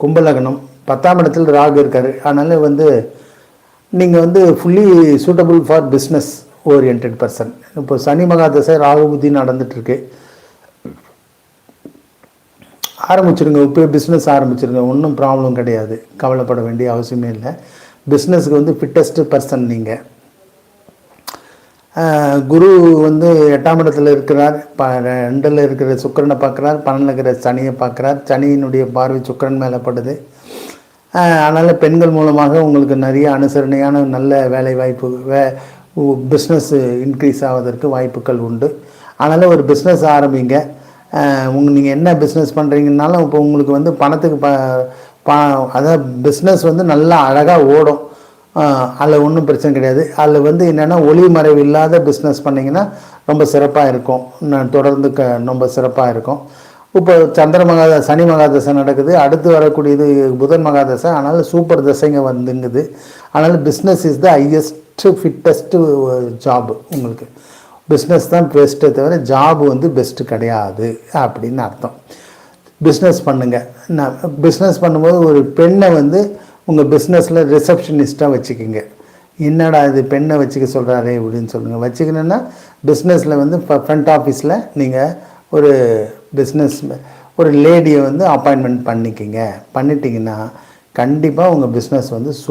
கும்பலகனம் 10ஆம் இடத்தில் ராகு இருக்கார். அதனால் வந்து நீங்கள் வந்து fully suitable for business orient person. இப்போ சனி மகாதசை ராகு புத்தி நடந்துகிட்ருக்கு. ஆரம்பிச்சிருங்க, இப்போ பிஸ்னஸ் ஆரம்பிச்சிருங்க, ஒன்றும் ப்ராப்ளம் கிடையாது, கவலைப்பட வேண்டிய அவசியமே இல்லை. பிஸ்னஸுக்கு வந்து ஃபிட்டஸ்ட்டு பர்சன் நீங்கள். குரு வந்து 8ஆம் இடத்துல இருக்கிறார், 2ல் இருக்கிற சுக்கிரனை பார்க்குறார், 12ல் இருக்கிற சனியை பார்க்குறார். சனியினுடைய பார்வை சுக்கிரன் மேலே படுது. அதனால் பெண்கள் மூலமாக உங்களுக்கு நிறைய அனுசரணையான நல்ல வேலை வாய்ப்பு, பிஸ்னஸ் இன்க்ரீஸ் ஆவதற்கு வாய்ப்புகள் உண்டு. அதனால் ஒரு பிஸ்னஸ் ஆரம்பிங்க. நீங்கள் என்ன பிஸ்னஸ் பண்ணுறீங்கன்னாலும் இப்போ உங்களுக்கு வந்து பணத்துக்கு அதாவது பிஸ்னஸ் வந்து நல்லா அழகாக ஓடும். அதில் ஒன்றும் பிரச்சனை கிடையாது. அதில் வந்து என்னென்னா ஒளி மறைவு இல்லாத பிஸ்னஸ் பண்ணிங்கன்னா ரொம்ப சிறப்பாக இருக்கும். தொடர்ந்து ரொம்ப சிறப்பாக இருக்கும். இப்போ சனி மகாதசை நடக்குது, அடுத்து வரக்கூடியது புதன் மகாதசை. அதனால் சூப்பர் தசைங்க வந்துங்குது. அதனால் business is the highest fittest job. உங்களுக்கு பிஸ்னஸ் தான் பெஸ்ட்டே தவிர ஜாப் வந்து பெஸ்ட்டு கிடையாது அப்படின்னு அர்த்தம். பிஸ்னஸ் பண்ணுங்கள். நான் பிஸ்னஸ் பண்ணும்போது ஒரு பெண்ணை வந்து உங்கள் பிஸ்னஸில் ரிசப்ஷனிஸ்ட்டாக வச்சுக்கிங்க. என்னடா இது பெண்ணை வச்சுக்க சொல்கிறாரே அப்படின்னு சொல்லுங்கள். வச்சுக்கணுன்னா பிஸ்னஸில் வந்து ஃப்ரண்ட் ஆஃபீஸில் நீங்கள் ஒரு லேடியை வந்து அப்பாயின்மெண்ட் பண்ணிக்கிங்க. பண்ணிட்டீங்கன்னா கண்டிப்பாக உங்கள் பிஸ்னஸ் வந்து